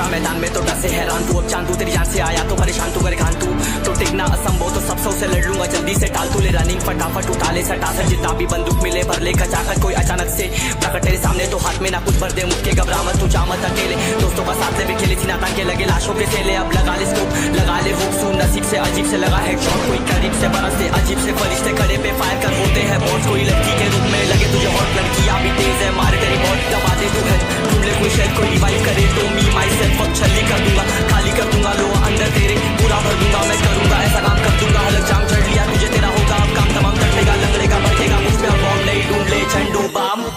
उतरा मैदान में तो डर से हैरान तू, अब चांदू तेरी जान से आया तो परेशान तू, करे खान तू तो टिकना असंभव, तो सब सौ से लड़ लूंगा जल्दी से टाल तू, ले रनिंग फटाफट उठा ले सटासट, जितना भी बंदूक मिले भर ले खचाखट, कोई अचानक से प्रकट तेरे सामने तो हाथ में ना कुछ भर दे, मुझके घबरा मत तू जा मत अकेले, दोस्तों का साथ ले भी खेले सीना तान के लगे लाशों के थेले, अब लगा ले स्कोप लगा ले हुक सुन नसीब से अजीब से लगा हेडशॉट, कोई करीब से बरसते अजीब से फरिश्ते खड़े पे फायर कर होते हैं बॉस, कोई लड़की के रूप में लगे तुझे हॉट, लड़कियां भी तेज है मार तेरी बॉट दबा दे तू है, ढूंढ ले कोई शेड कोई रिवाइव करे तो मी माई सेल्फ अब छल्ली कर दूंगा, खाली कर दूंगा लो अंदर तेरे पूरा भर दूंगा, मैं करूंगा ऐसा काम कर दूंगा, हलक जाम चढ़ लिया तुझे तेरा होगा अब काम तमाम, तटेगा लंगड़ेगा भड़केगा मुझ पे अब बॉम्ब नहीं ढूंढ ले झंडू balm.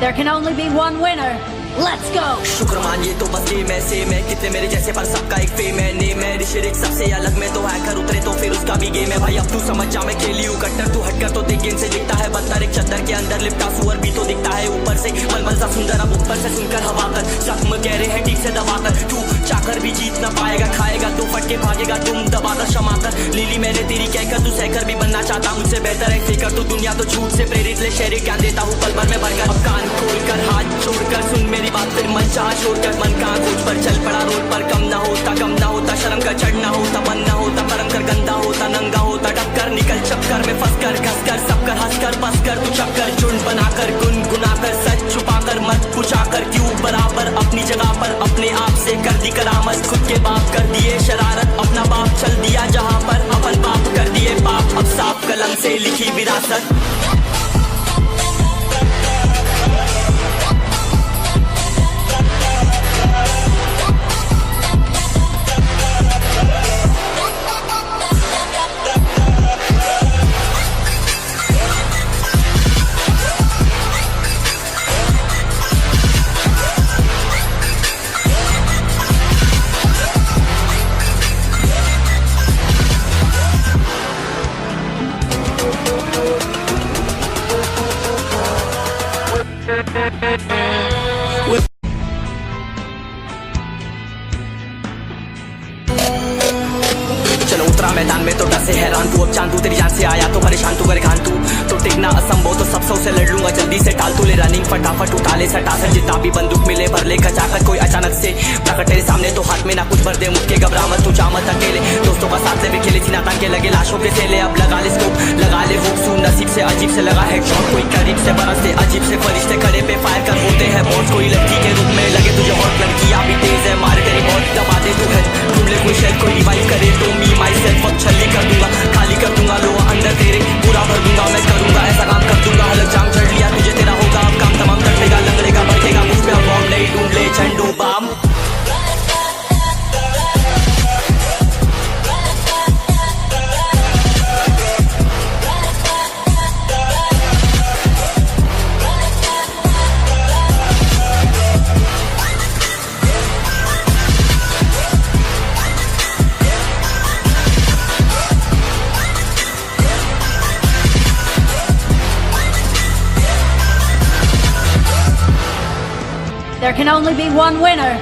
There can only be one winner. Let's go. शुक्र मानिए तो बस गेम ऐसे में कितने मेरे जैसे पर सबका एक फेम है, नेम है ऋषिरिक सबसे अलग में तो हैकर उतरे तो फिर उसका भी गेम है भाई, अब तू समझ जा मैं खेली हूँ कट्टर, तू हटकर तो देख गेम से दिखता है बंदर, एक चद्दर के अंदर लिपटा सुअर भी तो दिखता है ऊपर से मलमल सा सुंदर, अब ऊपर से सुनकर हवा कर जख्म कह रहे हैं ठीक से दबा कर, तू चाकर भी जीत ना पाएगा, खाएगा तो फटके भागेगा तुम दबाकर क्षमा कर, लीली मैंने तेरी कहकर तू सहकर भी बनना चाहता मुझसे बेहतर है फेकर, तू दुनिया तो झूठ से प्रेरित ले शहरी ज्ञान देता हूँ पल भर में भरकर, अब कान खोलकर हाथ छोड़कर सुन मेरी बात फिर मन छोड़कर मन का खोज पर चल पड़ा रोड पर, कम ना होता शर्म का चढ़ना होता मन ना होता परम कर गंदा होता नंगा होता डबकर निकल चक्कर में फंस कर घस कर सब कर हंस कर बस कर तू चक्कर झुंड बनाकर गुनगुनाकर सच छुपाकर मत पूछाकर क्यों बराबर अपनी जगह पर अपने आप से कर दी करामत, खुद के बाप कर दिए शरारत अपना बाप चल दिया जहाँ पर अपन बाप कर दिए पाप, अब साफ कलम से लिखी विरासत। चलो उतरा मैदान में तो डर से हैरान तू, अब चांदू तेरी जान से आया तो परेशान तू, करे खान तू तो टिकना असंभव, तो सब सौ से लड़ लूंगा जल्दी से टाल तू, ले रनिंग फटाफट उठा ले सटासट, जितना भी बंदूक मिले भर ले खचाखट, कोई अचानक से प्रकट तेरे सामने तो हाथ में ना कुछ भर दे, मुझके घबरा मत तू जा मत अकेले, दोस्तों का साथ ले भी खेले सीना तान के लगे लाशों के थेले, अब लगा ले स्कोप लगा ले हुक सुन नसीब से अजीब से लगा हेडशॉट, कोई करीब से बरसते अजीब से फरिश्ते खड़े पे फायर कर होते हैं बॉस, कोई लड़की के रूप में लगे तुझे हॉट, लड़कियां भी तेज है मार तेरी बॉट दबा दे तू है, ढूंढ ले कोई शेड कोई रिवाइव करे तो मी माई सेल्फ अब छल्ली कर दूंगा, खाली कर दूंगा लो अंदर तेरे पूरा भर दूंगा, मैं करूंगा ऐसा काम कर दूंगा, हलक जाम चढ़ लिया तुझे तेरा होगा अब काम तमाम, तटेगा लंगड़ेगा भड़केगा मुझ पे अब बॉम्ब नहीं ढूंढ ले झंडू balm. There can only be one winner.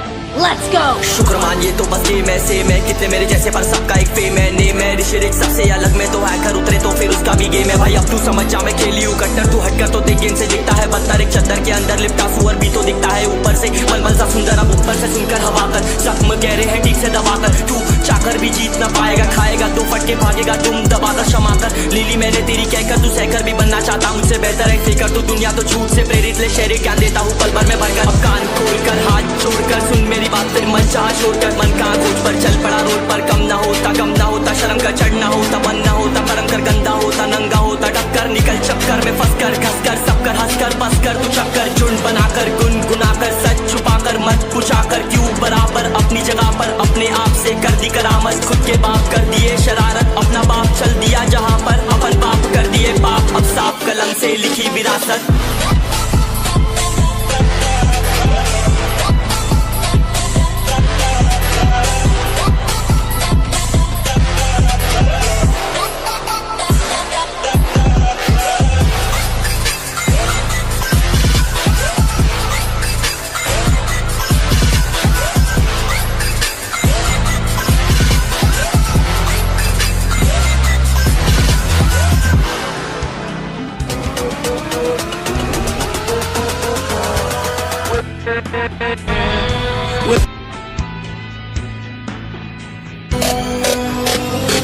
Let's go. शुक्र मानिए तो बस गेम ऐसे में कितने मेरे जैसे पर सबका एक फेम है, नेम है ऋषिरिक सबसे अलग में तो हैकर उतरे तो फिर उसका भी गेम है भाई, अब तू समझ जा मैं खेली हूँ कट्टर, तू हटकर तो देख गेम से दिखता है बंदर, एक चद्दर के अंदर लिपटा सुअर भी तो दिखता है ऊपर से मलमल सा सुंदर, अब ऊपर से सुनकर हवा कर जख्म कह रहे हैं ठीक से दबा कर, तू चाकर भी जीत ना पाएगा, खाएगा तो फटके भागेगा तुम दबाकर क्षमा कर, लीली मैंने तेरी कहकर तू सहकर भी बनना चाहता मुझसे बेहतर है फेकर, तू दुनिया तो झूठ से प्रेरित ले शहरी ज्ञान देता हूँ पल भर में भरकर, अब कान खोलकर हाथ छोड़कर सुन मेरी बात फिर मन छोड़कर मन का खोज पर चल पड़ा रोड पर, कम ना होता शर्म का चढ़ना होता मन ना होता परम कर गंदा होता नंगा होता डबकर निकल चक्कर में फंस कर घस कर सब कर हंस कर बस कर तू चक्कर झुंड बनाकर गुनगुनाकर सच छुपाकर मत पूछाकर क्यों बराबर अपनी जगह पर अपने आप से कर दी करामत, खुद के बाप कर दिए शरारत अपना बाप चल दिया जहाँ पर अपन बाप कर दिए पाप, अब साफ कलम से लिखी विरासत।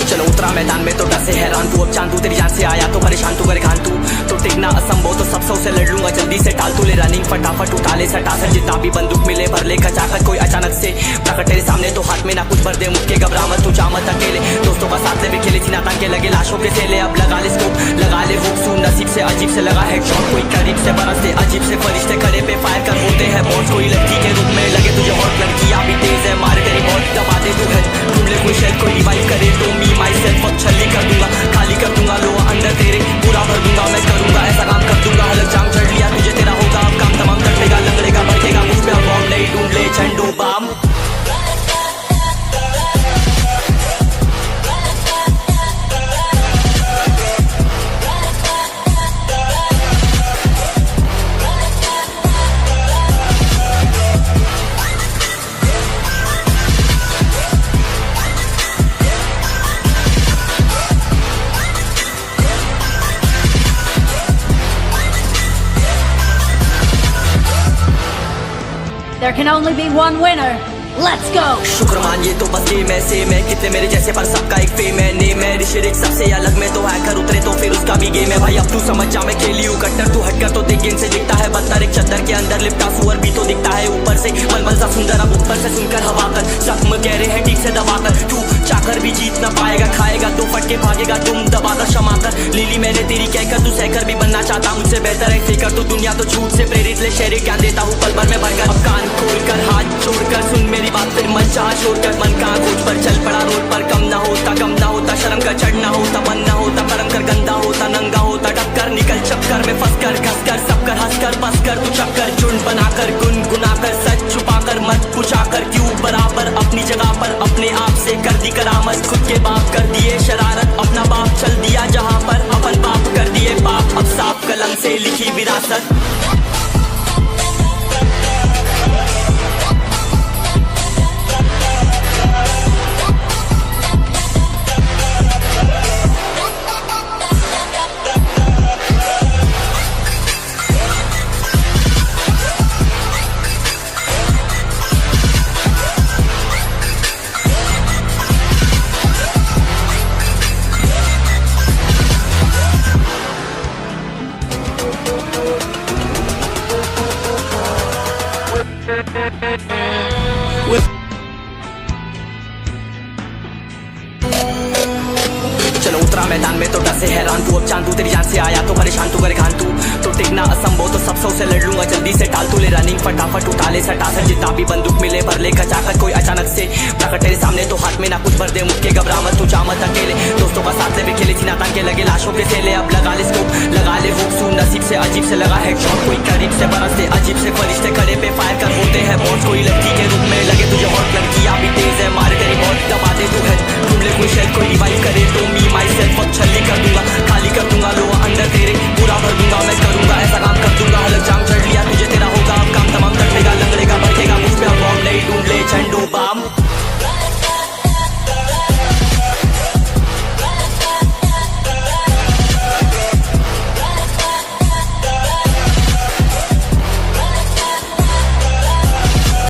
चलो उतरा मैदान में तो डर से हैरान तू, अब चांद तू तेरी जान से आया तो परेशान तू करे खान तू तो टिकना असंभव तो सब सौ से लड़ लूंगा जल्दी से टाल तू ले रनिंग फटाफट उठा ले सटा सर जितना भी बंदूक मिले भर ले खचाकर कोई अचानक से प्रकट तेरे सामने तो हाथ में ना कुछ भर दे मुक्के घबरा मत तू जा मत अकेले दोस्तों का साथ ले भी खेली थी ना ताकि लगे लाशों के सेले अब लगा ले स्कोप लगा ले हुक सू नसीब से अजीब से लगा हेडशॉट कोई करीब से बरसते अजीब से फरिश्ते खड़े पे फायर कर होते हैं बॉस कोई लड़की के रूप में लगे तुझे हॉट लड़कियां भी तेज है मारे तेरी बहुत दबा दे तू है ढूंढ ले कोई शेर कोई रिवाइव करे तो मी माई सेल्फ अब छल्ली कर दूंगा खाली कर दूंगा लो अंदर तेरे पूरा भर दूंगा मैं करूंगा ऐसा काम कर दूंगा हलक जाम चढ़ लिया तुझे तेरा होगा अब काम तमाम कटेगा लंगड़ेगा बढ़ेगा मुझ पे अब बॉम्ब नहीं ढूंढ ले झंडू balm There can only be one winner. Let's go. शुक्र मानिए तो बस गेम ऐसे मैं कितने मेरे जैसे पर सबका एक फेम है नेम है ऋषिरिक सबसे अलग में तो हैकर उतरे तो फिर उसका भी गेम है भाई अब तू समझ जा मैं खेली हूँ कट्टर तू हटकर तो देख गेम से दिखता है बदतर एक चद्दर के अंदर लिपटा सुअर भी तो दिखता है ऊपर से मलमल सा सुंदर अब ऊपर से सुनकर हवा कर जख्म गहरे हैं ठीक से दबाकर तू चाकर भी जीत ना पाएगा खाएगा तो फटके भागेगा तुम दबाकर क्षमा कर लीली मैंने तेरी कहकर तू सहकर भी बनना चाहता मुझसे बेहतर है फेकर तो दुनिया तो झूठ से प्रेरित ले शेरे क्या देता हूँ पल भर में भरकर अब कान खोलकर हाथ जोड़कर सुन मेरी बात फिर मन चाह छोड़कर मन कहाँ खोज पर चल पड़ा रोड पर कम ना होता शर्म का चढ़ना होता मन ना होता परम कर गंदा होता नंगा होता टक्कर निकल चक्कर में फंस कर घस कर सब कर हंस कर बस कर तू चक्कर झुंड बनाकर गुनगुनाकर सच छुपाकर मत पूछाकर क्यों बराबर अपनी जगह पर अपने आप से कर दी करामत खुद के बाप कर दिए शरारत अपना बाप चल दिया जहाँ पर अपन बाप कर दिए बाप अब साफ कलम से लिखी विरासत चलो उतरा मैदान में तो डर से हैरान तू अब चांद तू तेरी जान से आया तो परेशान तू करे खान तू तो टिकना असंभव तो सब सौ से लड़ लूंगा जल्दी से टाल तू ले रनिंग फटाफट उठा ले सटा सर जितना भी बंदूक मिले भर ले खचाकर कोई अचानक से प्रकट तेरे सामने तो हाथ में ना कुछ भर दे मुक्के घबरा मत तू जा मत अकेले दोस्तों का साथ ले भी खेली थी ना ताकि लगे लाशों के सेले अब लगा ले स्कोप लगा ले हुक सू नसीब से अजीब से लगा हेडशॉट कोई करीब से बरसते अजीब से फरिश्ते खड़े पे फायर कर होते हैं बॉस कोई लड़की के रूप में लगे तुझे हॉट लड़कियां भी तेज है मारे तेरी बहुत दबा दे तू है ढूंढ ले कोई शेर कोई रिवाइव करे तो मी माई सेल्फ अब छल्ली कर दूंगा खाली कर दूंगा लो अंदर तेरे पूरा भर दूंगा मैं करूंगा ऐसा काम कर दूंगा हलक जाम चढ़ लिया तुझे तेरा होगा अब काम तमाम कटेगा लंगड़ेगा बढ़ेगा मुझ पे अब बॉम्ब नहीं ढूंढ ले झंडू बाम